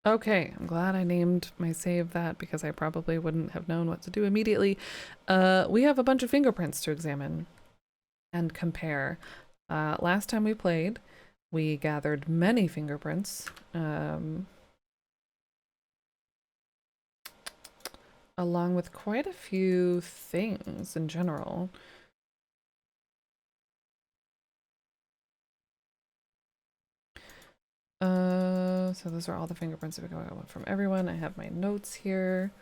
Okay, I'm glad I named my save that because I probably wouldn't have known what to do immediately. We have a bunch of fingerprints to examine and compare. Last time we played, we gathered many fingerprints, along with quite a few things in general. So those are all the fingerprints that we got from everyone. I have my notes here.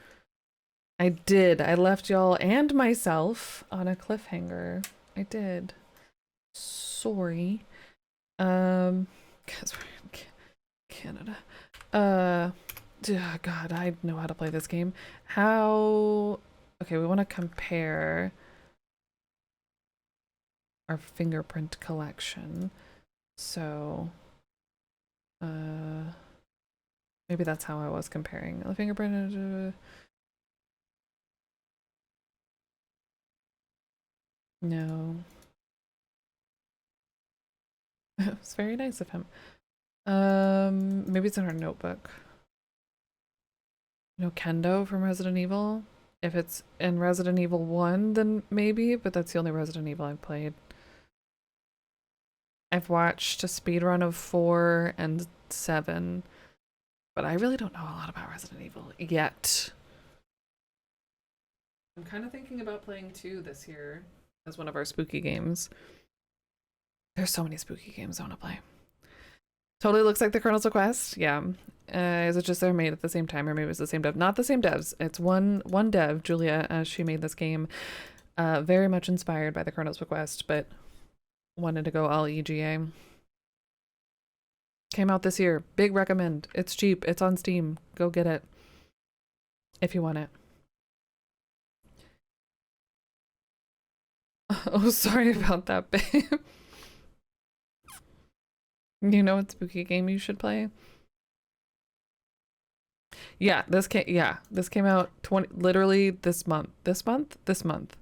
I did. I left y'all and myself on a cliffhanger. I did. Sorry. Because we're in Canada. God, I know how to play this game. How? Okay, we want to compare our fingerprint collection. So, maybe that's how I was comparing the fingerprint. No, it's very nice of him. Maybe it's in our notebook. You know, Kendo from Resident Evil. If it's in Resident Evil 1, then maybe, but that's the only Resident Evil I've played. I've watched a speedrun of 4 and 7, but I really don't know a lot about Resident Evil yet. I'm kind of thinking about playing 2 this year as one of our spooky games. There's so many spooky games I want to play. Totally looks like the Colonel's Request. Yeah. Is it just they're made at the same time, or maybe it's the same dev? Not the same devs. It's one dev, Julia. She made this game, very much inspired by the Colonel's Request, but wanted to go all EGA. Came out this year. Big recommend. It's cheap. It's on Steam. Go get it if you want it. Oh, sorry about that, babe. You know what spooky game you should play? Yeah, this came out literally this month. This month.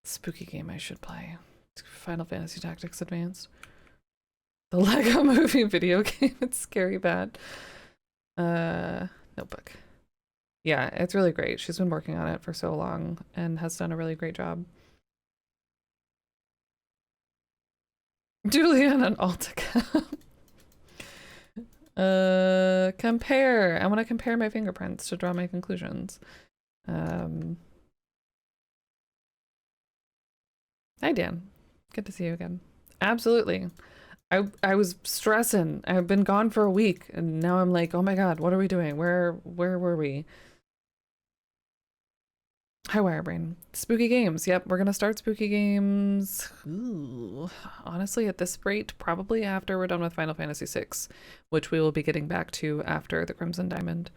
Spooky game I should play. Final Fantasy Tactics Advanced. The Lego Movie video game. It's scary bad. Notebook. Yeah, it's really great. She's been working on it for so long and has done a really great job. Julian and Altica. Compare. I want to compare my fingerprints to draw my conclusions. Hi, Dan. Good to see you again. Absolutely. I was stressing. I've been gone for a week, and now I'm like, oh my god, what are we doing? Where were we? Hi, Wirebrain. Spooky games. Yep, we're gonna start spooky games. Ooh. Honestly, at this rate, probably after we're done with Final Fantasy VI, which we will be getting back to after the Crimson Diamond.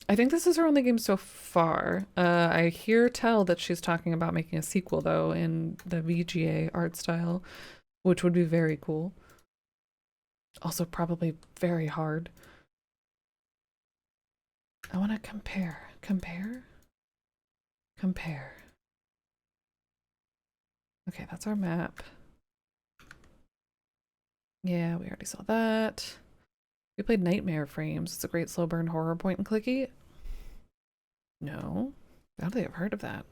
I think this is her only game so far. I hear tell that she's talking about making a sequel, though, in the VGA art style, which would be very cool. Also, probably very hard. I want to compare. Compare? Compare. Okay, that's our map. Yeah, we already saw that. We played Nightmare Frames. It's a great slow burn horror point and clicky. No. I don't think I've heard of that.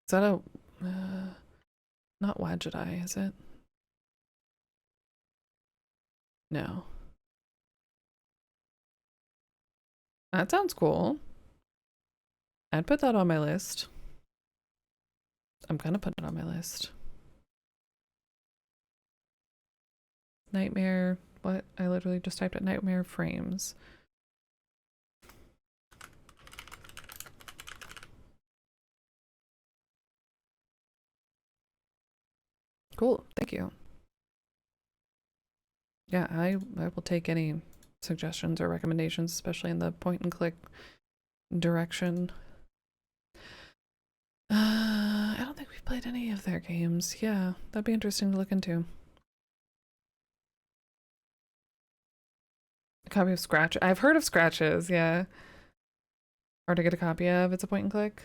Is that a... not Wadjet Eye, is it? No. That sounds cool. I'd put that on my list. I'm gonna put it on my list. Nightmare... What? I literally just typed it. Nightmare Frames. Cool. Thank you. Yeah, I will take any suggestions or recommendations, especially in the point and click direction. I don't think we've played any of their games. Yeah, that'd be interesting to look into. A copy of Scratch. I've heard of Scratches, yeah. Hard to get a copy of. It's a point and click.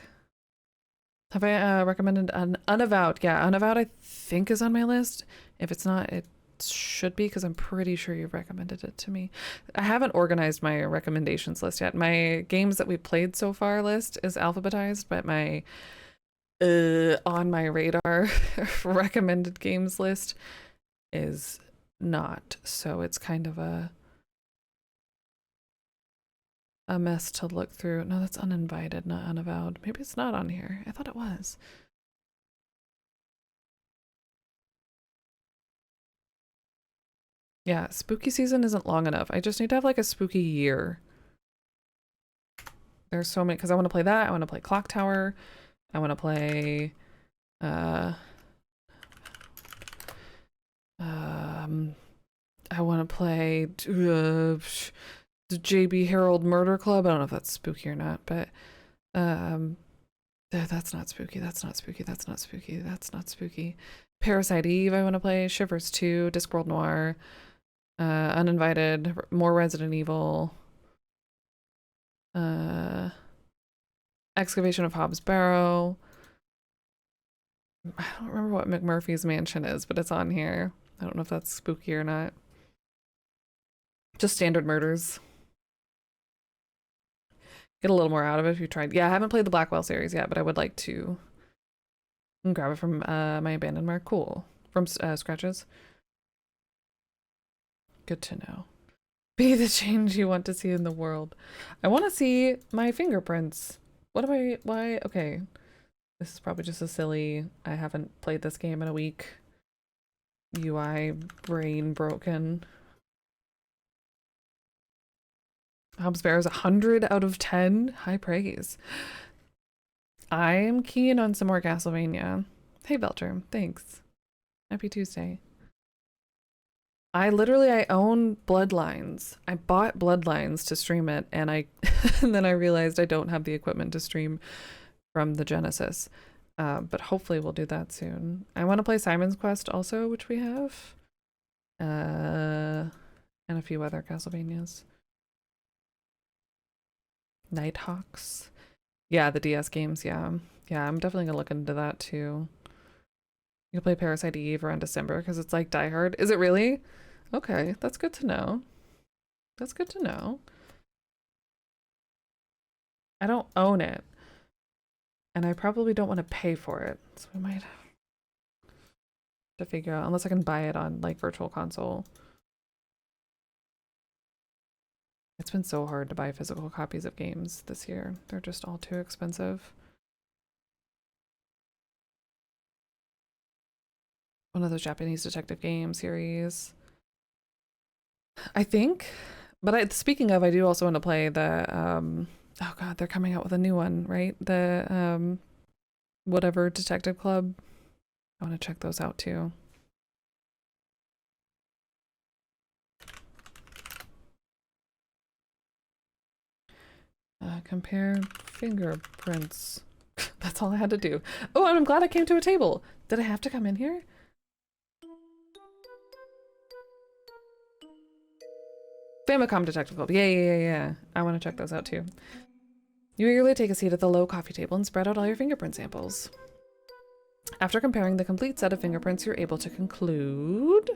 Have I recommended an Unavowed? Yeah, Unavowed I think is on my list. If it's not, it should be because I'm pretty sure you've recommended it to me. I haven't organized my recommendations list yet. My games that we played so far list is alphabetized, but my on my radar recommended games list is not. So it's kind of a mess to look through. No, that's uninvited, not unavowed. Maybe it's not on here. I thought it was. Yeah, spooky season isn't long enough. I just need to have like a spooky year. There's so many, because I want to play that. I want to play Clock Tower. I want to play I want to play the JB Harold Murder Club. I don't know if that's spooky or not, but that's not spooky. That's not spooky. That's not spooky. That's not spooky. Parasite Eve I want to play. Shivers 2, Discworld Noir, Uninvited, more Resident Evil, Excavation of Hobbs Barrow. I don't remember what McMurphy's Mansion is, but it's on here. I don't know if that's spooky or not. Just standard murders. Get a little more out of it if you tried. Yeah, I haven't played the Blackwell series yet, but I would like to grab it from my abandoned mark. Cool. From Scratches. Good to know. Be the change you want to see in the world. I want to see my fingerprints. What am I, why? Okay. This is probably just a silly, I haven't played this game in a week. UI brain broken. Hobbs Bear is 100 out of 10. High praise. I'm keen on some more Castlevania. Hey, Belter. Thanks. Happy Tuesday. I own Bloodlines. I bought Bloodlines to stream it, and and then I realized I don't have the equipment to stream from the Genesis. But hopefully we'll do that soon. I want to play Simon's Quest also, which we have. And a few other Castlevanias. Nighthawks. Yeah, the DS games, yeah. Yeah, I'm definitely gonna look into that too. You can play Parasite Eve around December because it's like Die Hard. Is it really? Okay, that's good to know. That's good to know. I don't own it. And I probably don't want to pay for it. So we might have to figure out, unless I can buy it on like Virtual Console. It's been so hard to buy physical copies of games this year. They're just all too expensive. One of those Japanese detective game series. I think. But speaking of, I do also want to play the, oh god, they're coming out with a new one, right? The, whatever Detective Club. I want to check those out too. Compare fingerprints. That's all I had to do. Oh, and I'm glad I came to a table. Did I have to come in here? Famicom Detective Club. Yeah. I want to check those out too. You eagerly take a seat at the low coffee table and spread out all your fingerprint samples. After comparing the complete set of fingerprints, you're able to conclude...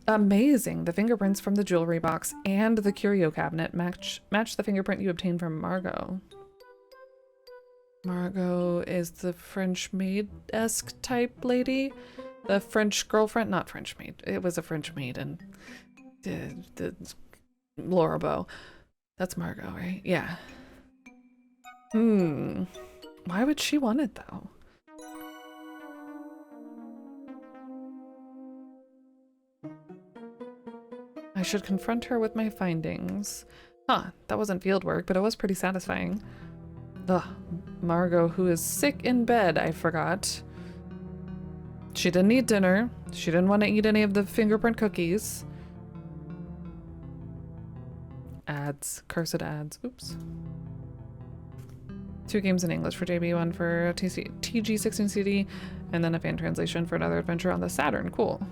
Amazing! The fingerprints from the jewelry box and the curio cabinet match the fingerprint you obtained from Margot. Margot is the French maid-esque type lady? The French girlfriend? Not French maid. It was a French maid and the Laura Bow. That's Margot, right? Yeah. Why would she want it though? I should confront her with my findings. Huh, that wasn't field work, but it was pretty satisfying. Ugh, Margot, who is sick in bed, I forgot. She didn't eat dinner. She didn't want to eat any of the fingerprint cookies. Ads. Cursed ads. Oops. 2 games in English for JB, 1 for TG16 CD, and then a fan translation for another adventure on the Saturn. Cool.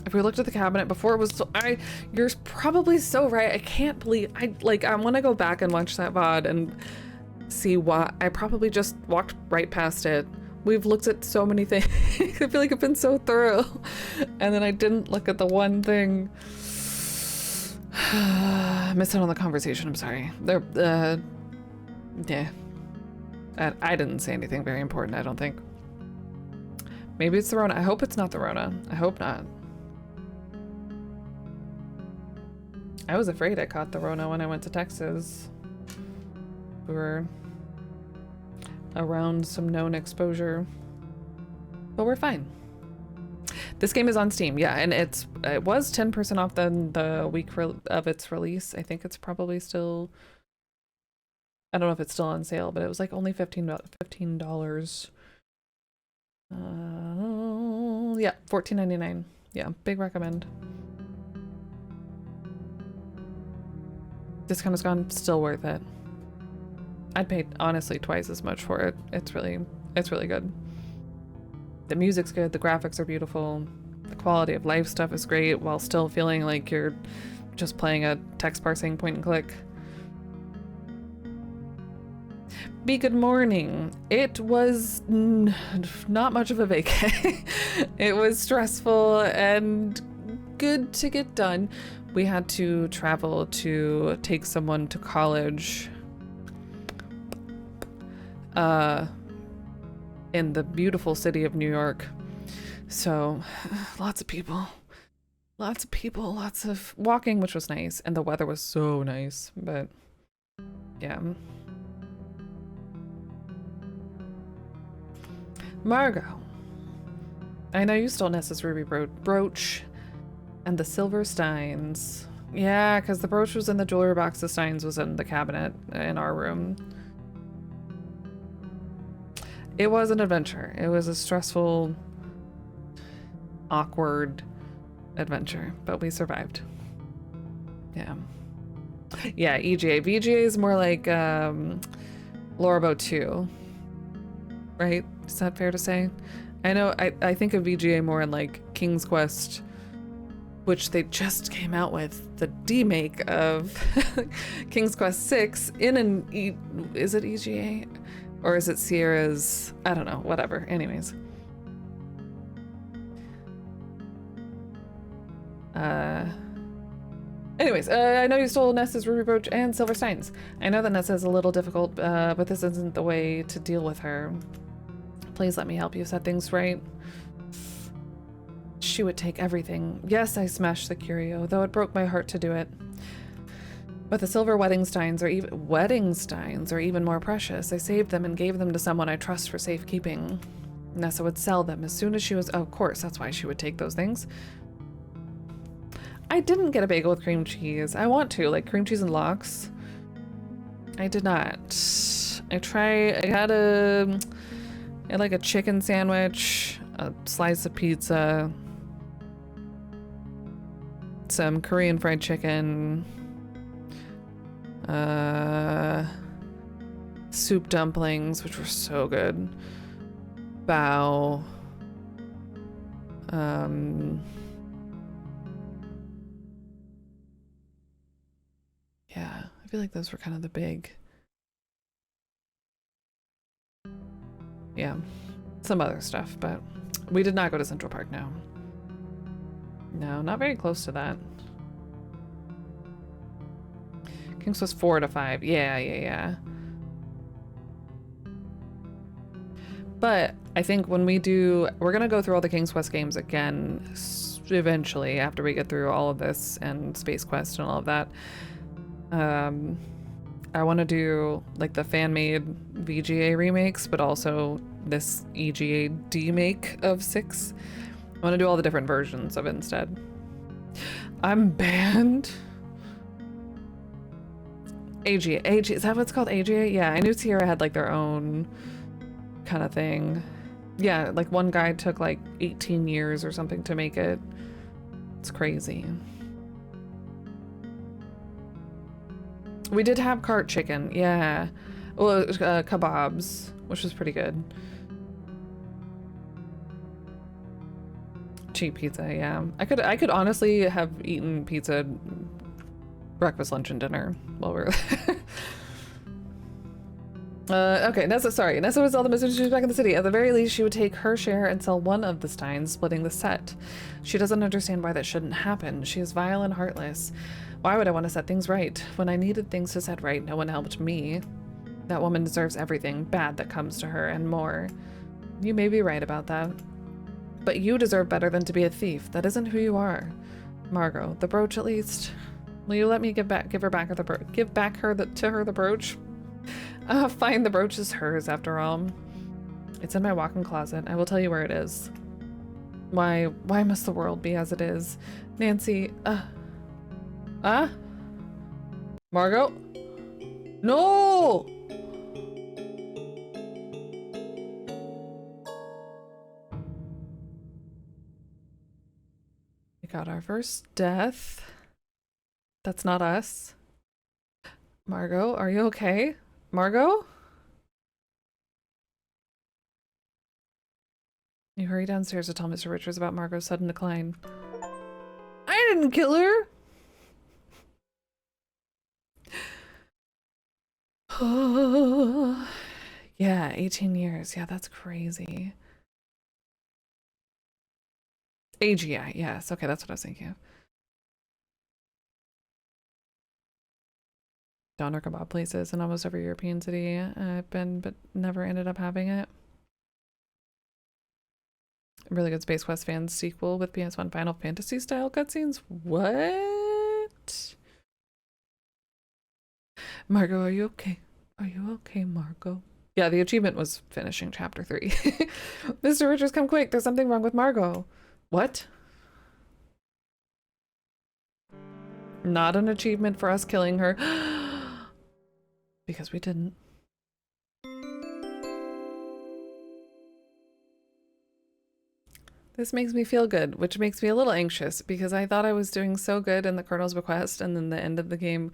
I we looked at the cabinet before it was so, you're probably so right. I can't believe I want to go back and watch that VOD and see why I probably just walked right past it. We've looked at so many things. I feel like I've been so thorough. And then I didn't look at the one thing. I missed out on the conversation. I'm sorry. Yeah. I didn't say anything very important, I don't think. Maybe it's the Rona. I hope it's not the Rona. I hope not. I was afraid I caught the Rona when I went to Texas. We were around some known exposure, but we're fine. This game is on Steam, yeah, and it was 10% off the week of its release. I think it's probably still, I don't know if it's still on sale, but it was like only $15. Yeah, $14.99. Yeah, big recommend. Discount is gone, still worth it. I'd pay honestly twice as much for it. It's really good. The music's good, the graphics are beautiful, the quality of life stuff is great while still feeling like you're just playing a text parsing point and click. Be good morning. It was not much of a vacay. It was stressful and good to get done. We had to travel to take someone to college in the beautiful city of New York. So lots of people, lots of walking, which was nice. And the weather was so nice, but yeah. Margot, I know you stole Nessa's ruby brooch and the silver steins. Yeah, because the brooch was in the jewelry box, the steins was in the cabinet in our room. It was an adventure. It was a stressful, awkward adventure, but we survived. Yeah. Yeah, EGA. VGA is more like Lorabo 2. Right? Is that fair to say? I know I think of VGA more in like King's Quest, which they just came out with the demake of King's Quest 6 in an is it EGA? Or is it Sierra's? I don't know, whatever. Anyways. I know you stole Nessa's ruby brooch and silver steins. I know that Nessa is a little difficult, but this isn't the way to deal with her. Please let me help you set things right. She would take everything. Yes, I smashed the curio, though it broke my heart to do it. But the silver wedding steins are even more precious. I saved them and gave them to someone I trust for safekeeping. Nessa would sell them as soon as she was... Oh, of course, that's why she would take those things. I didn't get a bagel with cream cheese. I want to, like cream cheese and lox. I did not. I had like a chicken sandwich, a slice of pizza, some Korean fried chicken, soup dumplings, which were so good, bao, yeah, I feel like those were kind of the big, yeah, some other stuff, but we did not go to Central Park, no. No, not very close to that. King's was 4 to 5. Yeah. But I think when we're gonna go through all the King's Quest games again eventually after we get through all of this and Space Quest and all of that. I want to do like the fan-made VGA remakes, but also this EGA demake of 6. I want to do all the different versions of it instead. I'm banned. AGA, is that what it's called? AGA? Yeah, I knew Sierra had like their own kind of thing. Yeah, like one guy took like 18 years or something to make it. It's crazy. We did have cart chicken, yeah. Well, kebabs, which was pretty good. Cheap pizza, yeah. I could honestly have eaten pizza breakfast, lunch, and dinner while we were okay, Nessa would sell them as soon as she was back in the city. At the very least, she would take her share and sell one of the steins, splitting the set. She doesn't understand why that shouldn't happen. She is vile and heartless. Why would I want to set things right? When I needed things to set right, no one helped me. That woman deserves everything bad that comes to her, and more. You may be right about that. But you deserve better than to be a thief. That isn't who you are. Margot, the brooch at least. Will you let me give her back the brooch? Fine, the brooch is hers after all. It's in my walk-in closet. I will tell you where it is. Why must the world be as it is? Nancy, Margot? No! We got our first death. That's not us. Margot, are you okay? Margot? You hurry downstairs to tell Mr. Richards about Margot's sudden decline. I didn't kill her! Oh, yeah, 18 years. Yeah, that's crazy. AGI, yes. Okay, that's what I was thinking of. Doner kebab places in almost every European city I've been, but never ended up having it. Really good Space Quest fans sequel with PS1 Final Fantasy style cutscenes. What? Margot, are you okay? Are you okay, Margot? Yeah, the achievement was finishing chapter 3. Mr. Richards, come quick. There's something wrong with Margot. What? Not an achievement for us killing her. Because we didn't. This makes me feel good, which makes me a little anxious because I thought I was doing so good in the Colonel's Bequest, and then the end of the game.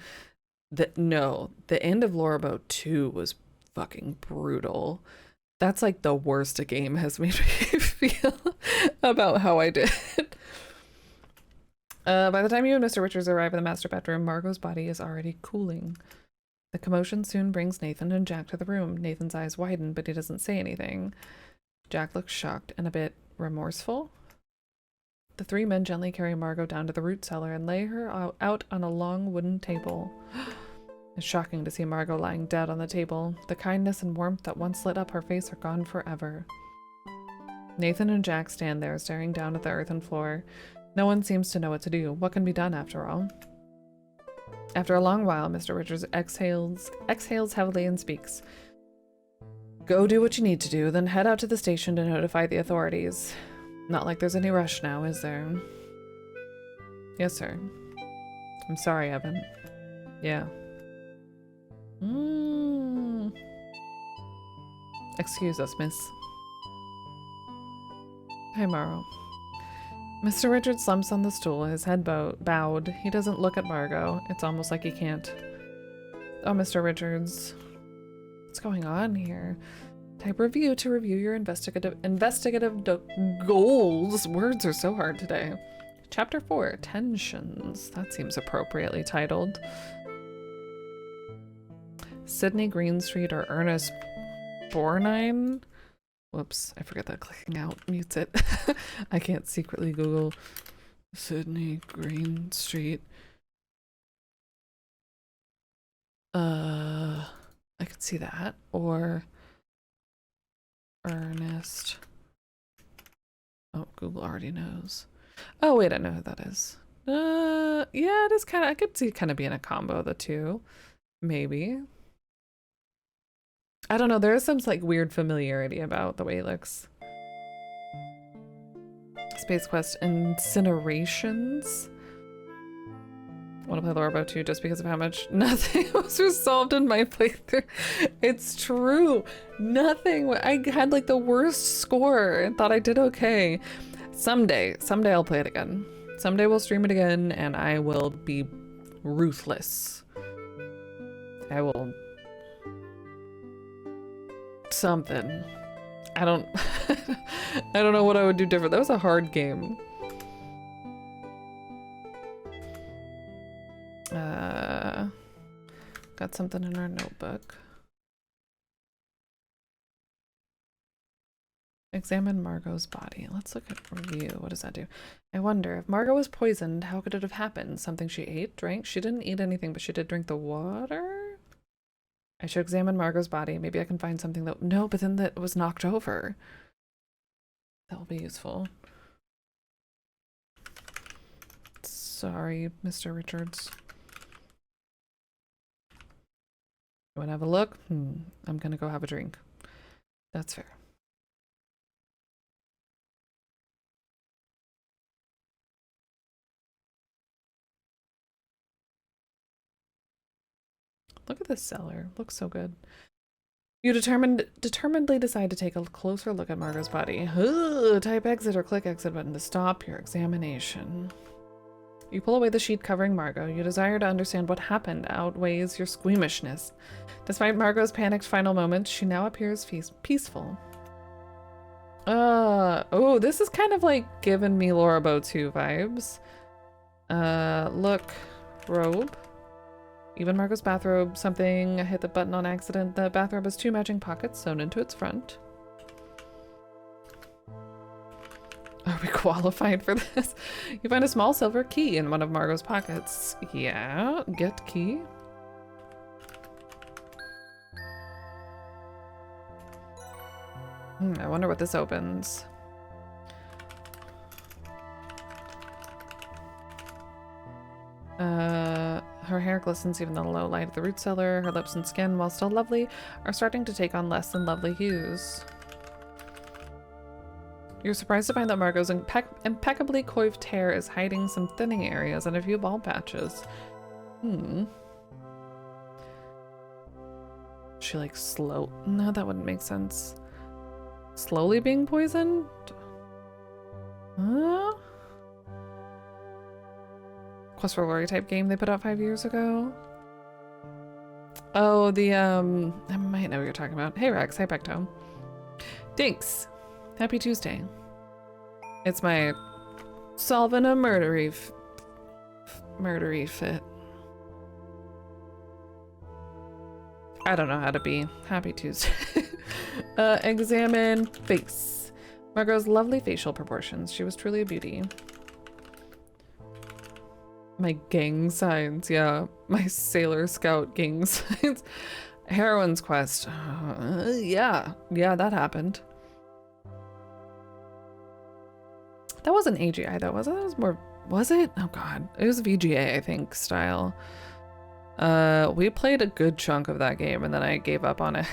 The end of Laura Boat 2 was fucking brutal. That's like the worst a game has made me feel about how I did. By the time you and Mr. Richards arrive in the master bedroom, Margot's body is already cooling. The commotion soon brings Nathan and Jack to the room. Nathan's eyes widen, but he doesn't say anything. Jack looks shocked and a bit remorseful. The three men gently carry Margot down to the root cellar and lay her out on a long wooden table. It's shocking to see Margot lying dead on the table. The kindness and warmth that once lit up her face are gone forever. Nathan and Jack stand there, staring down at the earthen floor. No one seems to know what to do. What can be done, after all? After a long while, Mr. Richards exhales heavily and speaks. Go do what you need to do, then head out to the station to notify the authorities. Not like there's any rush now, is there? Yes, sir. I'm sorry, Evan. Yeah. Excuse us, miss. Hi, Morrow. Mr. Richard slumps on the stool, his head bowed. He doesn't look at Margot. It's almost like he can't. Oh, Mr. Richards. What's going on here? Type review to review your investigative goals. Words are so hard today. Chapter 4, Tensions. That seems appropriately titled. Sydney Greenstreet or Ernest Borgnine? Whoops, I forget that clicking out mutes it. I can't secretly Google Sydney Greenstreet. I could see that. Or Ernest. Oh, Google already knows. Oh, wait, I know who that is. Yeah, it is kind of, I could see it kind of being a combo of the two. Maybe. I don't know, there is some like weird familiarity about the way he looks. Space Quest Incinerations. I want to play Laura Boat 2 just because of how much nothing was resolved in my playthrough. It's true. Nothing. I had like the worst score and thought I did okay. Someday I'll play it again. Someday we'll stream it again and I will be ruthless. I will... something. I don't I don't know what I would do different. That was a hard game. look at something in our notebook. Examine Margot's body. Let's look at review. What does that do? I wonder, if Margot was poisoned, how could it have happened? Something she ate, drank? She didn't eat anything, but she did drink the water? I should examine Margot's body. Maybe I can find something that... No, but then that was knocked over. That will be useful. Sorry, Mr. Richards. You wanna have a look? I'm gonna go have a drink. That's fair. Look at this cellar. Looks so good. You determinedly decide to take a closer look at Margot's body. Type exit or click exit button to stop your examination. You pull away the sheet covering Margot. Your desire to understand what happened outweighs your squeamishness. Despite Margot's panicked final moments, she now appears peaceful. Oh, this is kind of like giving me Laura Bow 2 vibes. Look, robe. Even Margot's bathrobe, something, I hit the button on accident. The bathrobe has 2 matching pockets sewn into its front. Are we qualified for this? You find a small silver key in one of Margot's pockets. Yeah, get key. I wonder what this opens. Her hair glistens even in the low light of the root cellar. Her lips and skin, while still lovely, are starting to take on less than lovely hues. You're surprised to find that Margot's impeccably coiffed hair is hiding some thinning areas and a few bald patches. She like slow... No, that wouldn't make sense. Slowly being poisoned? Huh? Quest for Glory type game they put out 5 years ago. Oh, the I might know what you're talking about. Hey Rex, hey Pecto. Dinks. Happy Tuesday. It's my solving a murdery fit. I don't know how to be. Happy Tuesday. Examine face. Margot's lovely facial proportions. She was truly a beauty. My gang signs, yeah. My Sailor Scout gang signs. Heroine's Quest. Yeah, that happened. That wasn't AGI though, was it? That was more, was it? Oh god. It was VGA, I think, style. We played a good chunk of that game and then I gave up on it.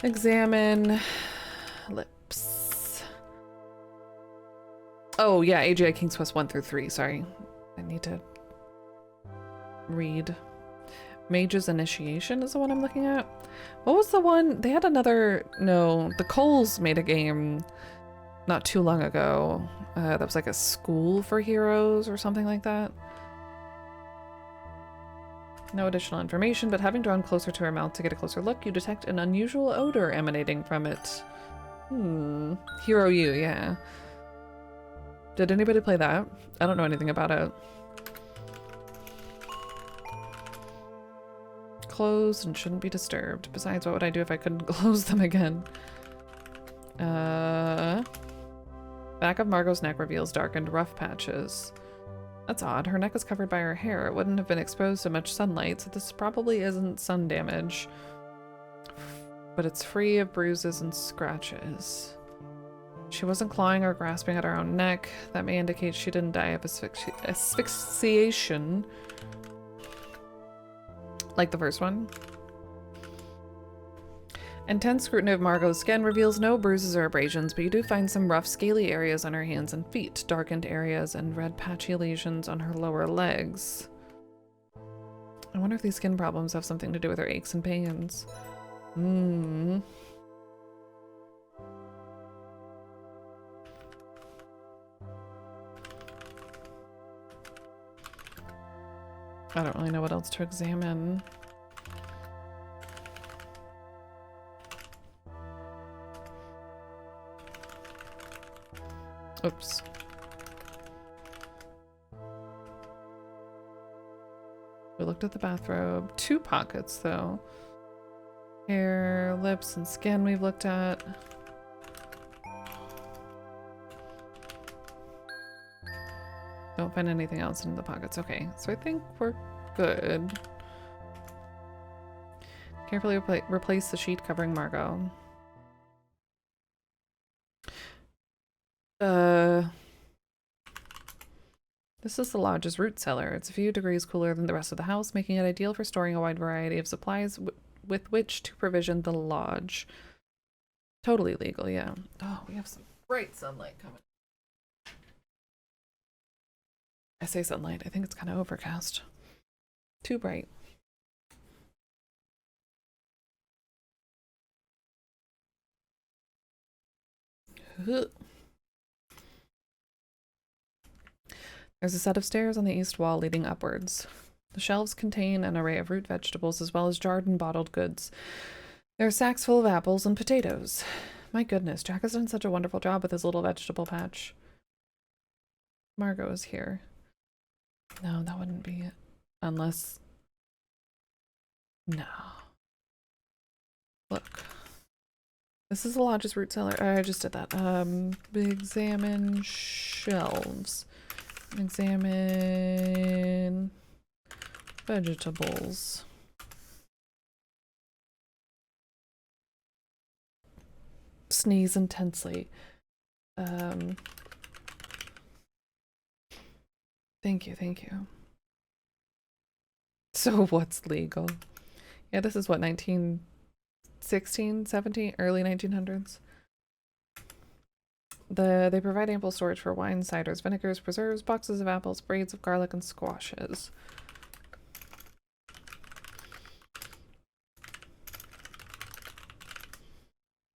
Examine lips. Oh yeah, AGI King's Quest 1 through 3, sorry. I need to read. Mage's Initiation is the one I'm looking at. What was the one? They had another, no, the Coles made a game not too long ago. That was like a school for heroes or something like that. No additional information, but having drawn closer to her mouth to get a closer look, you detect an unusual odor emanating from it. Hero U, yeah. Did anybody play that? I don't know anything about it. Closed and shouldn't be disturbed. Besides, what would I do if I couldn't close them again? Back of Margot's neck reveals darkened rough patches. That's odd. Her neck is covered by her hair. It wouldn't have been exposed to much sunlight, so this probably isn't sun damage. But it's free of bruises and scratches. She wasn't clawing or grasping at her own neck. That may indicate she didn't die of asphyxiation. Like the first one. Intense scrutiny of Margot's skin reveals no bruises or abrasions, but you do find some rough, scaly areas on her hands and feet, darkened areas, and red patchy lesions on her lower legs. I wonder if these skin problems have something to do with her aches and pains. I don't really know what else to examine. Oops. We looked at the bathrobe. 2 pockets, though. Hair, lips, and skin we've looked at. Don't find anything else in the pockets. Okay, so I think we're good. Carefully replace the sheet covering Margot. This is the lodge's root cellar. It's a few degrees cooler than the rest of the house, making it ideal for storing a wide variety of supplies with which to provision the lodge. Totally legal, yeah. Oh, we have some bright sunlight coming. I say sunlight, I think it's kind of overcast. Too bright. There's a set of stairs on the east wall leading upwards. The shelves contain an array of root vegetables as well as jarred and bottled goods. There are sacks full of apples and potatoes. My goodness, Jack has done such a wonderful job with his little vegetable patch. Margot is here. No, that wouldn't be it. Unless... No. Look. This is the lodge's root cellar. I just did that. Examine shelves. Examine vegetables. Sneeze intensely. Thank you, thank you. So what's legal? Yeah, this is what, 1916, 17, early 1900s. They provide ample storage for wine, ciders, vinegars, preserves, boxes of apples, braids of garlic, and squashes.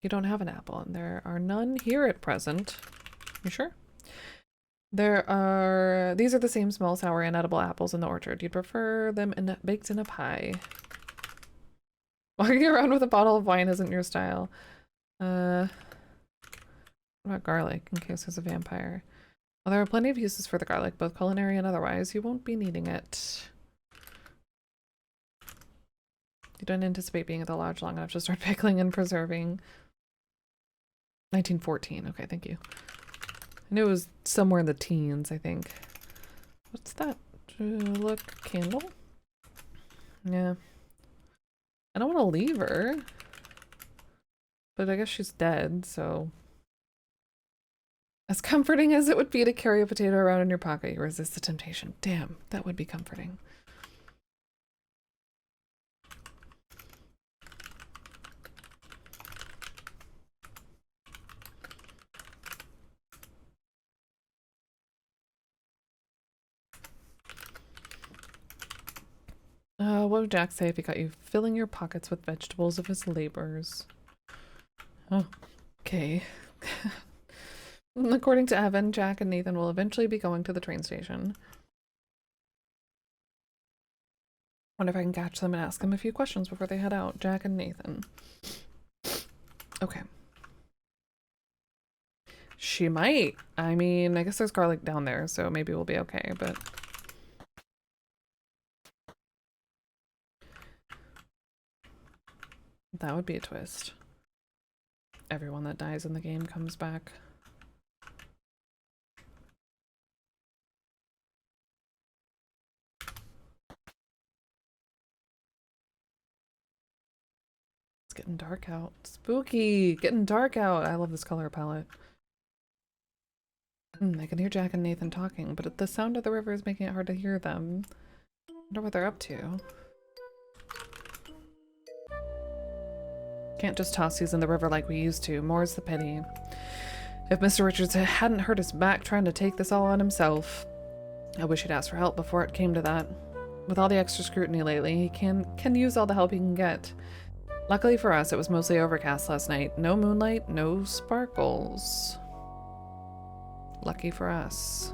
You don't have an apple, and there are none here at present. You sure? These are the same small, sour, and edible apples in the orchard. You'd prefer them baked in a pie. Walking around with a bottle of wine isn't your style. What about garlic, in case there's a vampire? Well, there are plenty of uses for the garlic, both culinary and otherwise. You won't be needing it. You don't anticipate being at the lodge long enough to start pickling and preserving. 1914. Okay, thank you. I knew it was somewhere in the teens, I think. What's that? Look, candle? Yeah. I don't want to leave her. But I guess she's dead, so... As comforting as it would be to carry a potato around in your pocket, you resist the temptation. Damn, that would be comforting. What would Jack say if he got you filling your pockets with vegetables of his labors? Oh, okay. According to Evan, Jack and Nathan will eventually be going to the train station. Wonder if I can catch them and ask them a few questions before they head out. Jack and Nathan. Okay. She might. I mean, I guess there's garlic down there, so maybe we'll be okay, but... That would be a twist. Everyone that dies in the game comes back. It's getting dark out. Spooky! Getting dark out! I love this color palette. I can hear Jack and Nathan talking, but the sound of the river is making it hard to hear them. I wonder what they're up to. Can't just toss these in the river like we used to. More's the pity. If Mr. Richards hadn't hurt his back trying to take this all on himself. I wish he'd asked for help before it came to that. With all the extra scrutiny lately, he can use all the help he can get. Luckily for us, it was mostly overcast last night. No moonlight, no sparkles. Lucky for us.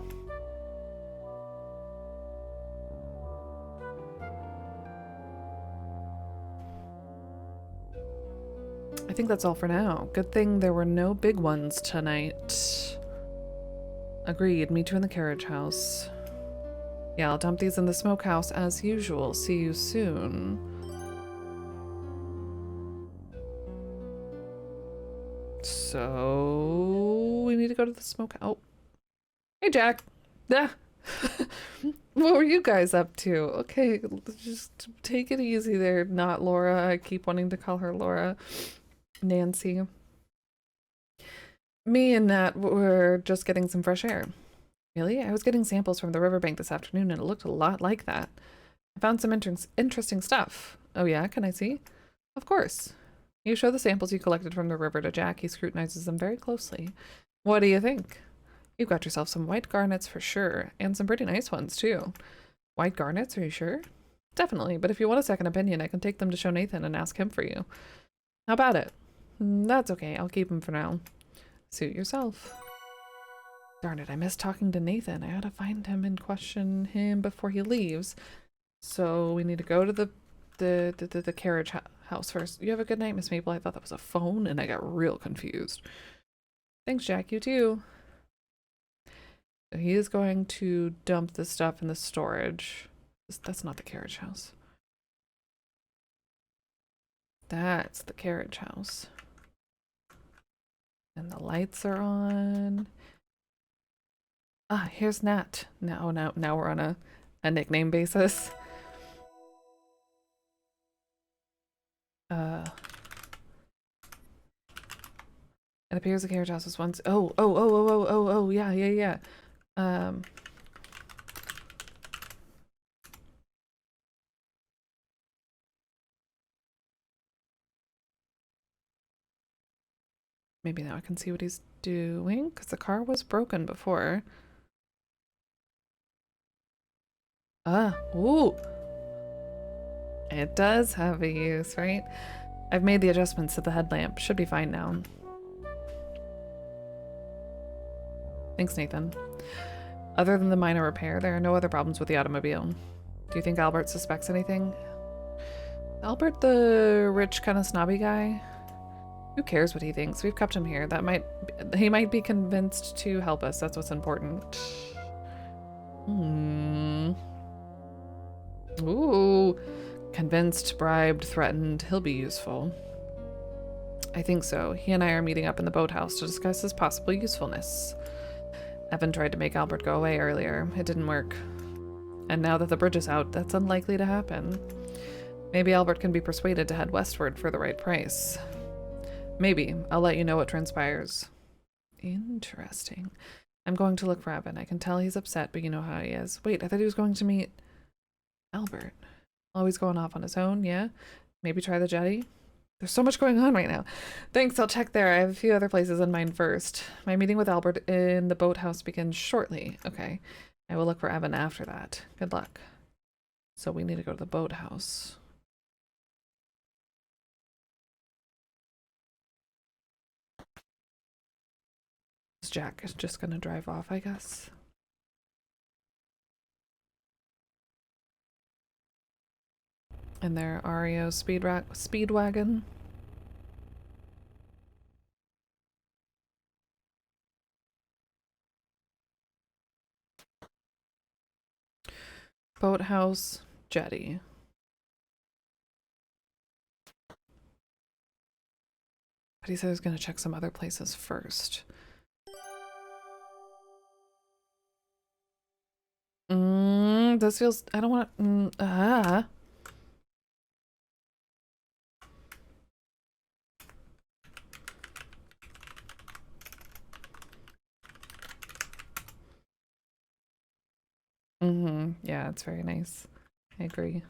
I think that's all for now. Good thing there were no big ones tonight. Agreed. Meet you in the carriage house. Yeah, I'll dump these in the smokehouse as usual. See you soon. So we need to go to the smokehouse. Oh, hey Jack. Yeah. What were you guys up to? Okay, just take it easy there. Not Laura. I keep wanting to call her Laura. Nancy. Me and Nat were just getting some fresh air. Really? I was getting samples from the riverbank this afternoon and it looked a lot like that. I found some interesting stuff. Oh yeah, can I see? Of course. You show the samples you collected from the river to Jack. He scrutinizes them very closely. What do you think? You've got yourself some white garnets for sure, and some pretty nice ones too. White garnets, are you sure? Definitely, but if you want a second opinion, I can take them to show Nathan and ask him for you. How about it? That's okay, I'll keep them for now. Suit yourself. Darn it, I missed talking to Nathan. I gotta find him and question him before he leaves. So we need to go to the carriage house first. You have a good night, Miss Maple. I thought that was a phone and I got real confused. Thanks, Jack. You too. He is going to dump the stuff in the storage. That's not the carriage house. That's the carriage house. And the lights are on. Ah, here's Nat. Now we're on a nickname basis. It appears the carriage house was once. Oh, yeah. Maybe now I can see what he's doing, because the car was broken before. Ooh. It does have a use, right? I've made the adjustments to the headlamp. Should be fine now. Thanks, Nathan. Other than the minor repair, there are no other problems with the automobile. Do you think Albert suspects anything? Albert, the rich, kind of snobby guy? Who cares what he thinks? We've kept him here. He might be convinced to help us. That's what's important. Ooh. Convinced, bribed, threatened. He'll be useful. I think so. He and I are meeting up in the boathouse to discuss his possible usefulness. Evan tried to make Albert go away earlier. It didn't work. And now that the bridge is out, that's unlikely to happen. Maybe Albert can be persuaded to head westward for the right price. Maybe. I'll let you know what transpires. Interesting. I'm going to look for Evan. I can tell he's upset, but you know how he is. Wait, I thought he was going to meet Albert. Always going off on his own, yeah? Maybe try the jetty? There's so much going on right now. Thanks, I'll check there. I have a few other places in mind first. My meeting with Albert in the boathouse begins shortly. Okay. I will look for Evan after that. Good luck. So we need to go to the boathouse. Jack is just gonna drive off, I guess. And their REO Speedwagon. Boathouse, jetty. But he said he was gonna check some other places first. This feels, I don't want, yeah, it's very nice. I agree.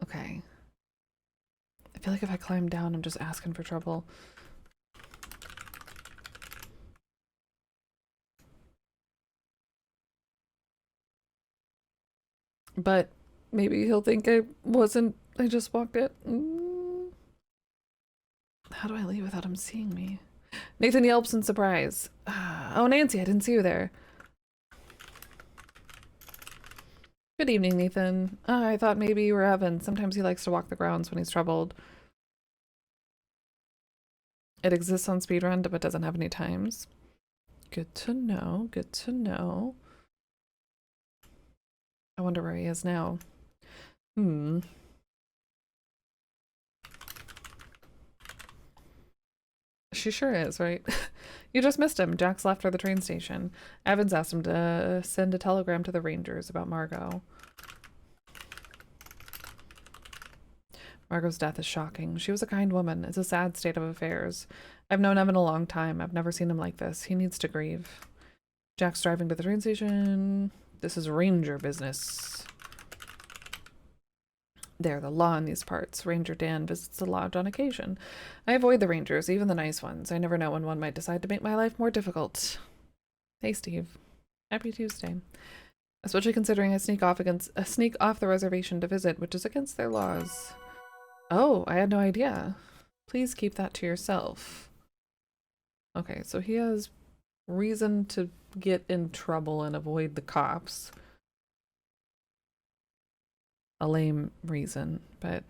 Okay. I feel like if I climb down, I'm just asking for trouble. But maybe he'll think I just walked it. How do I leave without him seeing me? Nathan yelps in surprise. Oh, Nancy, I didn't see you there. Good evening, Nathan. I thought maybe you were Evan. Sometimes he likes to walk the grounds when he's troubled. It exists on speedrun, but doesn't have any times. Good to know. Good to know. I wonder where he is now. She sure is, right? You just missed him. Jack's left for the train station. Evans asked him to send a telegram to the Rangers about Margot. Margot's death is shocking. She was a kind woman. It's a sad state of affairs. I've known Evan a long time. I've never seen him like this. He needs to grieve. Jack's driving to the train station. This is Ranger business. They're the law in these parts. Ranger Dan visits the lodge on occasion. I avoid the Rangers, even the nice ones. I never know when one might decide to make my life more difficult. Hey, Steve. Happy Tuesday. Especially considering I sneak off the reservation to visit, which is against their laws. Oh, I had no idea. Please keep that to yourself. Okay, so he has reason to get in trouble and avoid the cops. A lame reason, but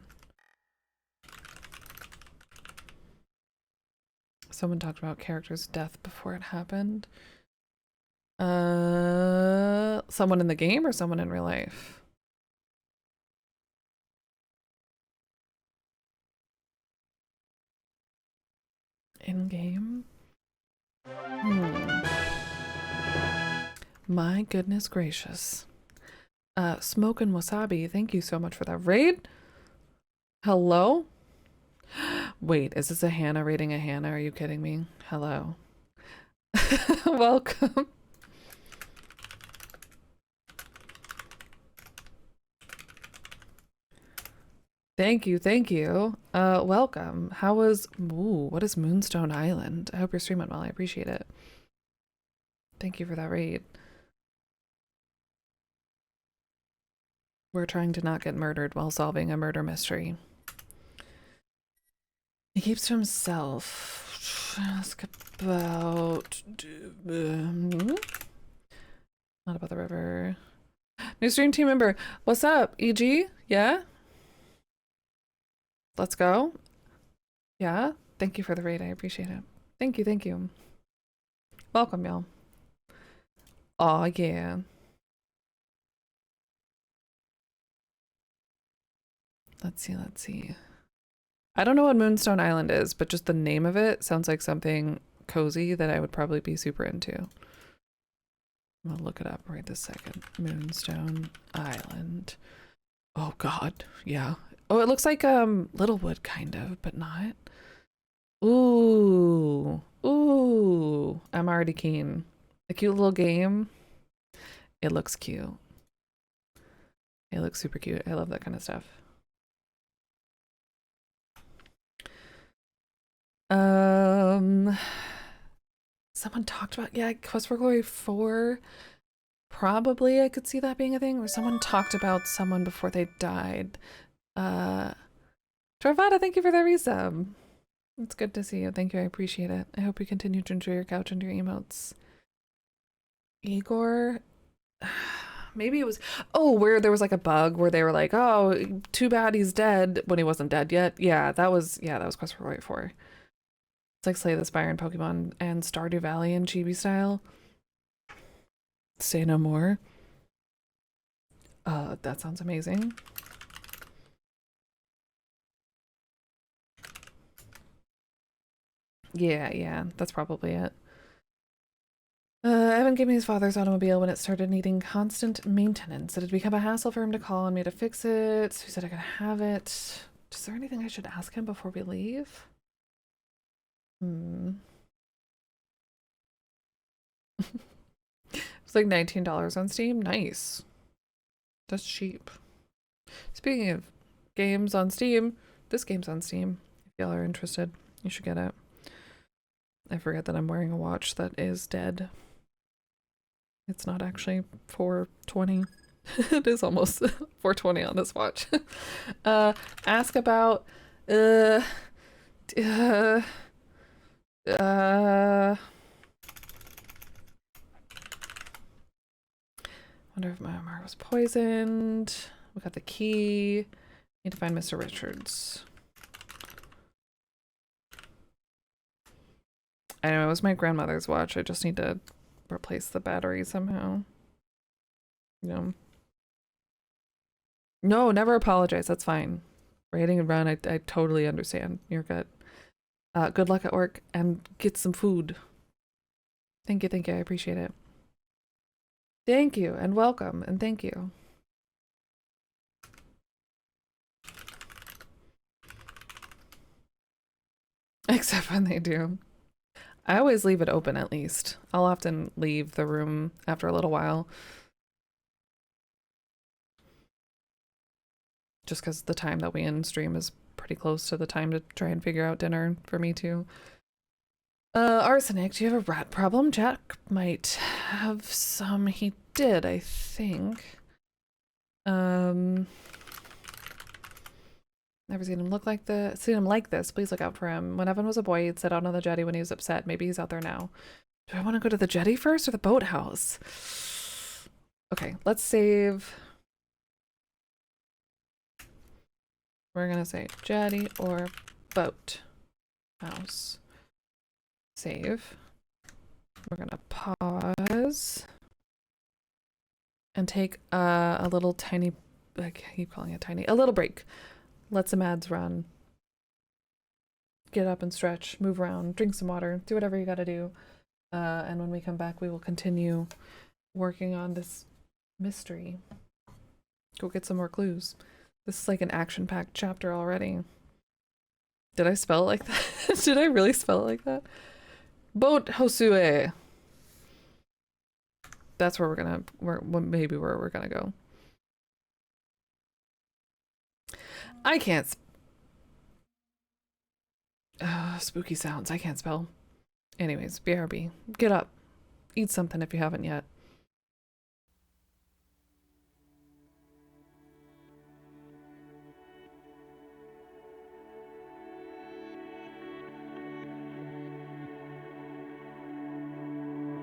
someone talked about character's death before it happened. Someone in the game or someone in real life? In game? My goodness gracious. Smoke and Wasabi, thank you so much for that raid. Hello? Wait, is this a Hannah raiding a Hannah? Are you kidding me? Hello. Welcome. Thank you, thank you. Welcome. How was... Ooh, what is Moonstone Island? I hope your stream went well. I appreciate it. Thank you for that raid. We're trying to not get murdered while solving a murder mystery. He keeps to himself. Ask about... Not about the river. New stream team member. What's up, EG? Yeah? Let's go. Yeah? Thank you for the raid. I appreciate it. Thank you, thank you. Welcome, y'all. Aw, yeah. Let's see, let's see. I don't know what Moonstone Island is, but just the name of it sounds like something cozy that I would probably be super into. I'm gonna look it up right this second. Moonstone Island. Oh god, yeah. Oh, it looks like Littlewood kind of, but not. Ooh. Ooh. I'm already keen. A cute little game. It looks cute. It looks super cute. I love that kind of stuff. Someone talked about, yeah, Quest for Glory 4. Probably I could see that being a thing, or someone talked about someone before they died. Travada, thank you for the resub. It's good to see you. Thank you. I appreciate it. I hope you continue to enjoy your couch and your emotes. Igor, maybe it was, oh, where there was like a bug where they were like, oh, too bad he's dead when he wasn't dead yet. Yeah, that was Quest for Glory 4. It's like Slay the Spire in Pokemon and Stardew Valley in Chibi style. Say no more. That sounds amazing. Yeah, that's probably it. Evan gave me his father's automobile when it started needing constant maintenance. It had become a hassle for him to call on me to fix it, so he said I could have it. Is there anything I should ask him before we leave? It's like $19 on Steam. Nice. That's cheap. Speaking of games on Steam, this game's on Steam. If y'all are interested, you should get it. I forget that I'm wearing a watch that is dead. It's not actually 420. It is almost 420 on this watch. Ask about wonder if my armor was poisoned. We got the key. Need to find Mr. Richards. I know it was my grandmother's watch. I just need to replace the battery somehow. No. No, never apologize. That's fine. We're hitting a run. I totally understand. You're good. Good luck at work and get some food. Thank you, thank you. I appreciate it. Thank you and welcome and thank you. Except when they do. I always leave it open at least. I'll often leave the room after a little while. Just because the time that we in stream is pretty close to the time to try and figure out dinner for me too. Arsenic, do you have a rat problem? Jack might have some. He did, I think. Never seen him look like this. Seen him like this. Please look out for him. When Evan was a boy, he'd sit out on the jetty when he was upset. Maybe he's out there now. Do I want to go to the jetty first or the boathouse? Okay, let's save. We're gonna say jetty or boat house. Save. We're gonna pause and take a little tiny, I keep calling it tiny, a little break. Let some ads run. Get up and stretch, move around, drink some water, do whatever you gotta do. And when we come back, we will continue working on this mystery. Go get some more clues. This is like an action-packed chapter already. Did I spell it like that? Did I really spell it like that? Boat Hosue. That's where maybe where we're gonna go. I can't. Spooky sounds. I can't spell. Anyways, BRB. Get up. Eat something if you haven't yet.